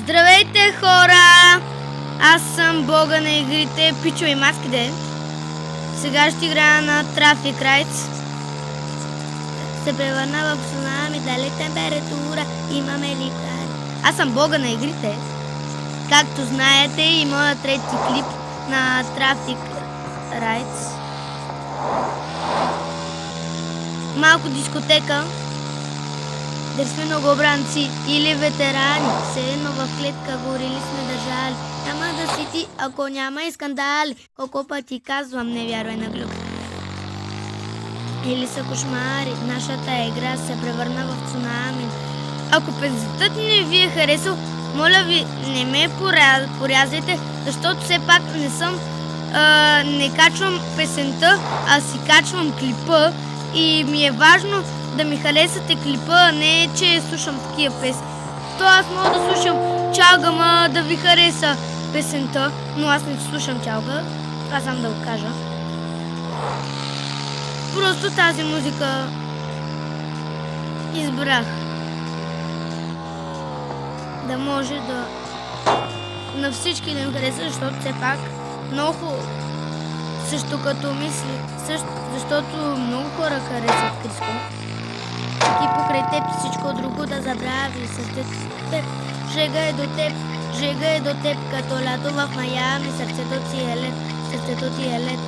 Здравейте, хора! Аз съм бога на игрите Пичо и Маскиде. Сега ще играя на Traffic Rides. Се превърна в цунами, дали температура, имаме ли кари? Аз съм бога на игрите. Както знаете, и моят трети клип на Traffic Rides. Малко дискотека. Да сме многобранци или ветерани, все едно в клетка горили сме държали. Няма да си ти, ако няма и скандали. Колко пъти казвам, не вярвай на глюк. Или са кошмари, нашата игра се превърна в цунами. Ако песентът не ви е харесал, моля ви, не ме порязвайте, защото все пак не качвам песента, а си качвам клипа и ми е важно да ми харесате клипа, а не че слушам такива песни. То аз мога да слушам чалга, ма да ви хареса песента, но аз не слушам чалга. Това сам да го кажа. Просто тази музика избрах. Да може да на всички да им хареса, защото все пак много също като мисли, защото много хора харесват Криско. И покрай теб всичко друго да забрави. С теб, жега е до теб, като лято в Майами. Сърцето ти е лед.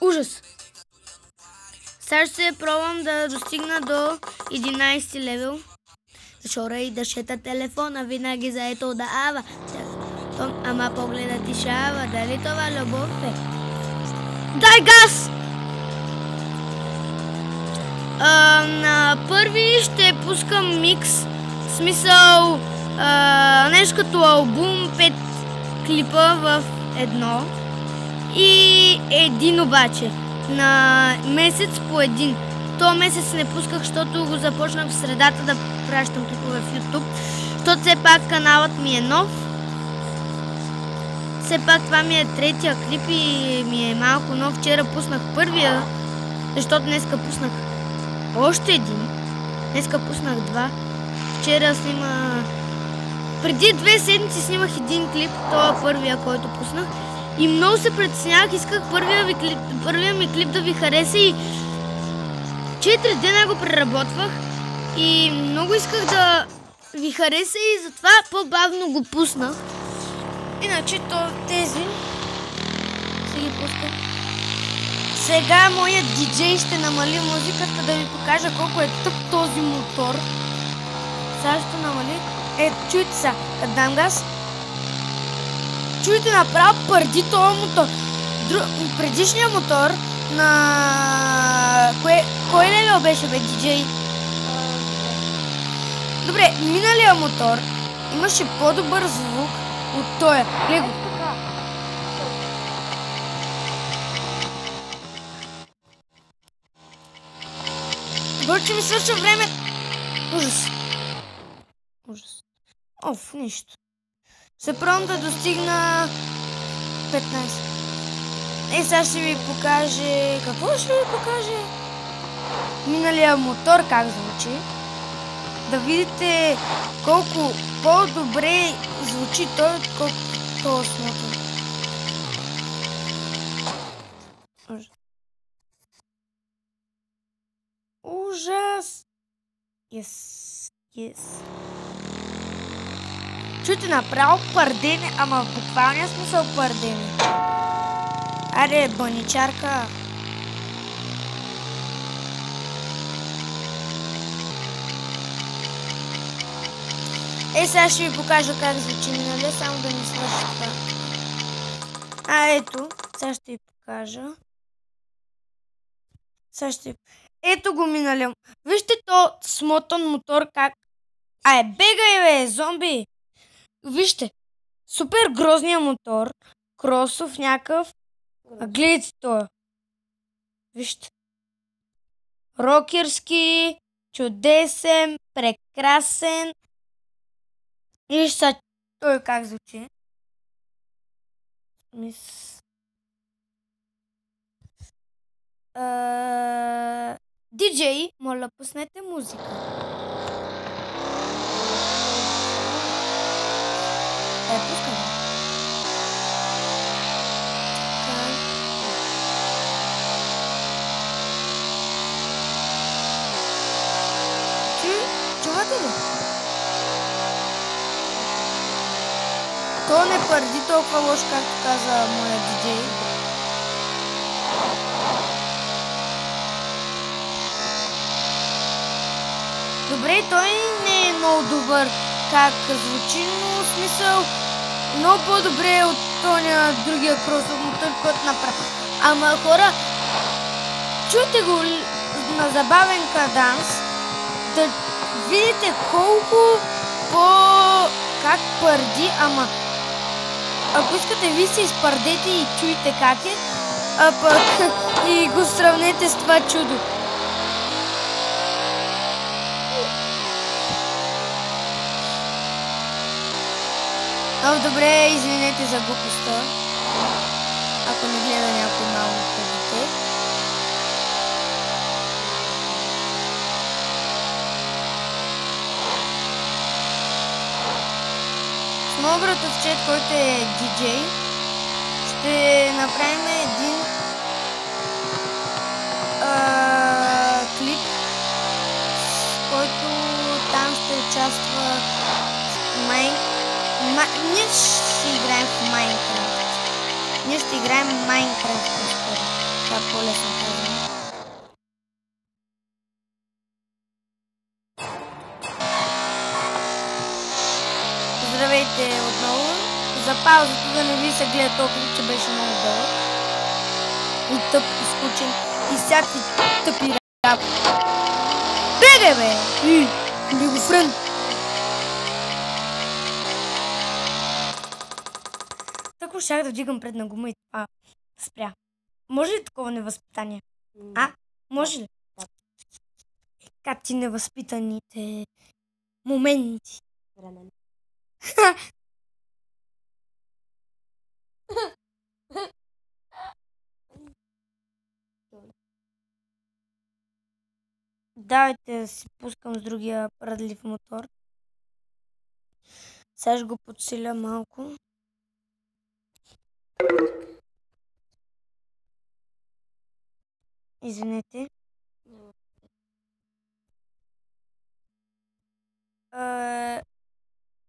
Ужас! Сега ще пробвам да достигна до 11 левел. Да шора и да шета телефона, винаги заето да ава. Ама погледа ти шава, дали това любов е? Дай газ! На първи ще пускам микс, в смисъл нещо като албум, 5 клипа в едно и един обаче, на месец по един. То месец не пусках, защото го започнах в средата да пращам клипове в YouTube, защото все пак каналът ми е нов. Все пак това ми е третия клип и ми е малко нов. Вчера пуснах първия, защото днеска пуснах още един. Днеска пуснах два. Вчера преди 2 седмици снимах един клип, това е първия, който пуснах. И много се притеснявах, исках първия ми клип да ви хареса и 4 дена го преработвах. И много исках да ви хареса и затова по-бавно го пуснах. Иначе тези ще ги пускам. Сега моят диджей ще намали музиката да ви покажа колко е тъп този мотор. Сега ще намали. Чуйте сега, като дам газ. Чуйте направо пърди този мотор. Предишният мотор на... Кой левел беше, бе, диджей? Добре, миналия мотор имаше по-добър звук от този. Лего. Бърче ми свършва време. Ужас. Нищо. Се пробвам да достигна 15. Сега ще ви покаже... Какво ще ви покаже? Миналия мотор как звучи. Да видите колко по-добре звучи той, отколкото този мотор. Ужас! Yes. Чуйте, направо пърдене, ама в буквалния смисъл пърдене. Аре, баничарка. Сега ще ви покажа как звучи, нали? Само да ми свърши това. Ето, сега ще ви покажа. Ето го миналям. Вижте то смотан мотор как... бегай, бе, зомби! Вижте, супер грозния мотор, кросов някакъв. Гледайте това. Вижте. Рокерски, чудесен, прекрасен. Вижте сега той как звучи. Диджей, моля, пуснете музика. пуска. Чувате ли? То не пърди толкова лош, както каза моя диджей. Добре, той не е много добър как звучи, но смисъл много по-добре от тоня другия кросов мотор, който направи. Ама хора, чуйте го на забавен каданс, да видите колко как пърди, ама ако искате ви се изпърдете и чуйте как е, а пък и го сравнете с това чудо. Много добре, извинете за глупостта, ако не гледа някой малко дете. С моят братовчет, който е диджей, ще направим един клип, с който там ще участва ние ще играем в Майнкрафт. Ние ще играем в Майнкрафт по-скоро. Това по-лесно казвам. Здравейте отново. За паузата да не ви се гледа толкова, че беше много дълъг. И тъп, и скучен, и всякакви тъпи работи. Бегай, бе! Лигофрен! Тако щях да вдигам предна гума и спря. Може ли такова невъзпитание? Може ли? Как ти невъзпитаните моменти? Давайте да си пускам с другия радлив мотор. Сега ще го подсиля малко. Извинете.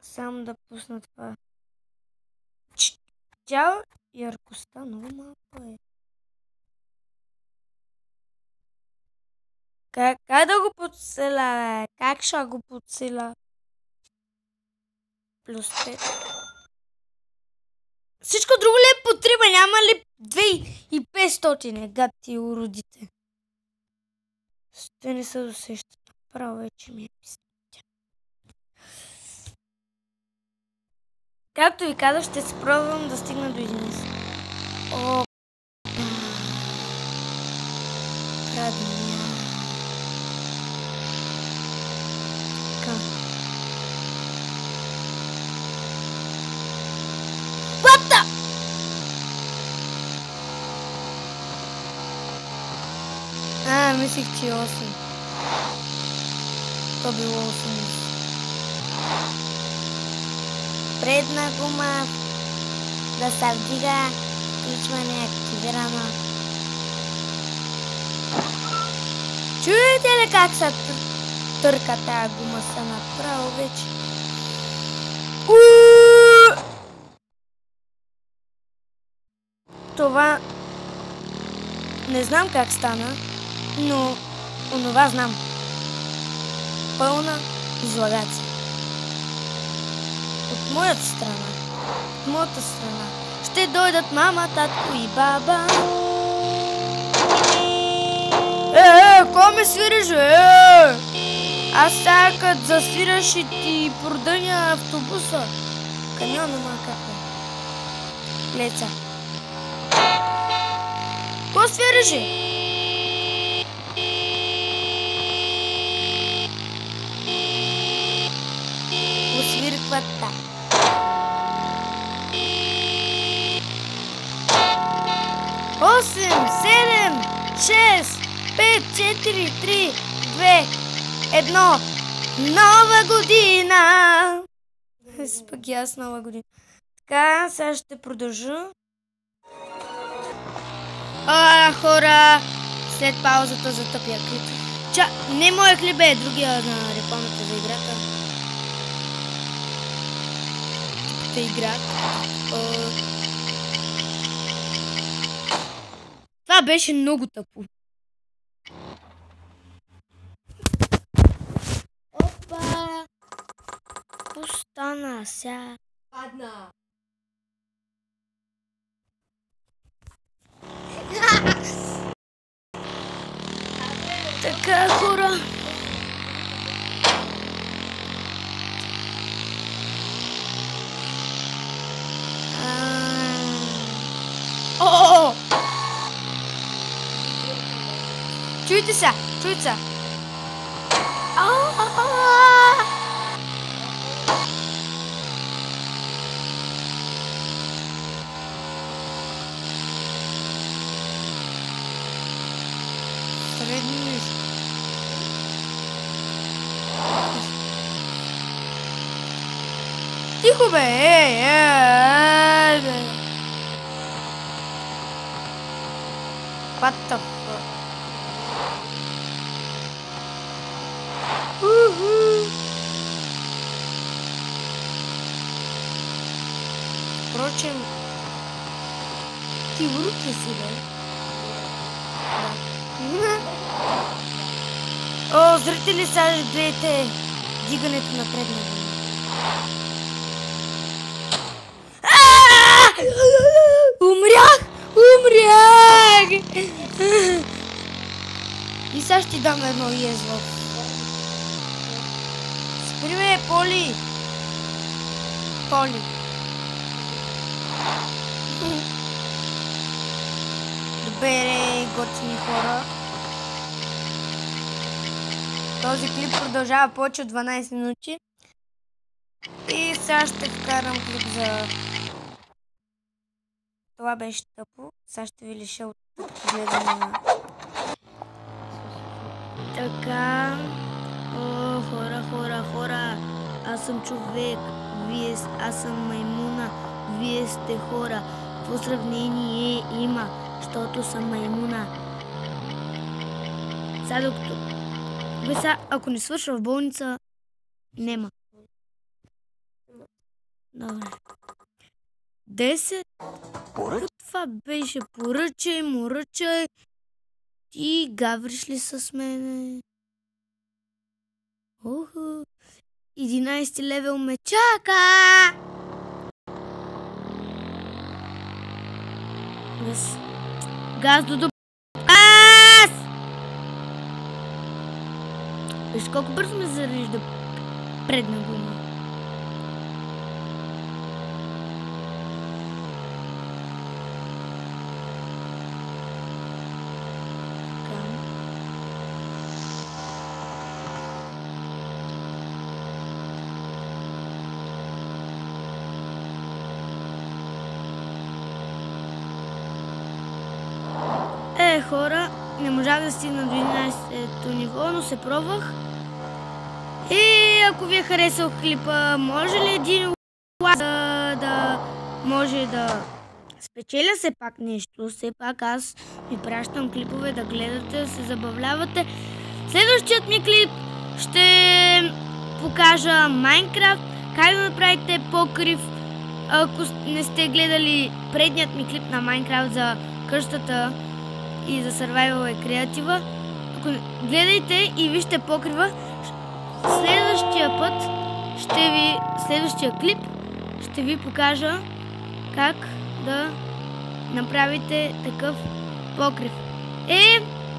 Само да пусна това. Тя яркостта много малко е. Как да го подсиля, бе? Как ще го подсиля? Плюс 5. Всичко друго ли е потреба? Няма ли 2500? Гад ти уродите. Те не се досещат. Право вече ми е писатя. Както ви казах, ще се пробвам да стигна до 11. О, крадния. Така. Лапта! Мислих, че е 8. То било 8. Предна гума да се вдига, включване активирано. Чуете ли как се търка тая гума? Са направо вече. Това не знам как стана, но онова знам. Пълна излагация. От моята страна. От моята страна. Ще дойдат мама, татко и баба. Ко ме свириш, Аз сега като засвираш и ти продъня автобуса. Камиона, маката. Леца. Ко свириш, Освирквата. Осем, 7, 6, 5, 4, 3, 2, 1. Нова година! Пък и аз нова година. Така, сега ще продължа. Хора, след паузата за тъпия клип. Не моя клип е, другия на рекламата за играта. Тъпата игра. Това беше много тъпо. Опа! Остана сега. Падна. Така, хора. Чуйте се, чуйте се. Средни. Тихо бе, What the fuck? Впрочем, ти урод ли си, бе? Да. О, зрители, сега гледайте дигането на предна вълна. Умрях! И сега ще ти дам едно язво. Спри ме, Поли! Поли. Добре, готини хора. Този клип продължава повече от 12 минути. И сега ще вкарам клип за... Това беше тъпо. Сега ще ви лиша от гледане на... Така... О, хора. Аз съм човек. Аз съм маймуна. Вие сте хора. Какво сравнение има? Защото съм маймуна. Сега докато... ако не свърша в болница, нема. Добре. 10. Това беше поръчай. Ти гавриш ли с мене? 11 левел ме чака! Газ до газ! Виж колко бързо ме зарежда предна гума. Хора, не можах да стигна до 11-то ниво, но се пробвах. И ако ви е харесал клипа, може ли един лайк да може да спечеля все пак нещо? Все пак аз ви пращам клипове да гледате, да се забавлявате. Следващият ми клип ще покажа Майнкрафт, как да направите покрив. Ако не сте гледали предният ми клип на Майнкрафт за къщата и за Survival и креатива, ако гледайте и вижте покрива, следващия клип ще ви покажа как да направите такъв покрив.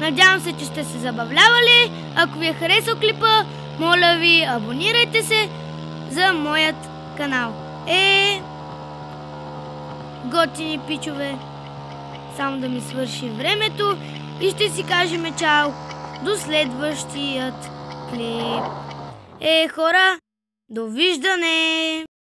Надявам се, че сте се забавлявали. Ако ви е харесал клипа, моля ви, абонирайте се за моят канал. Готини пичове, само да ми свърши времето и ще си кажем чао до следващият клип. Хора, довиждане!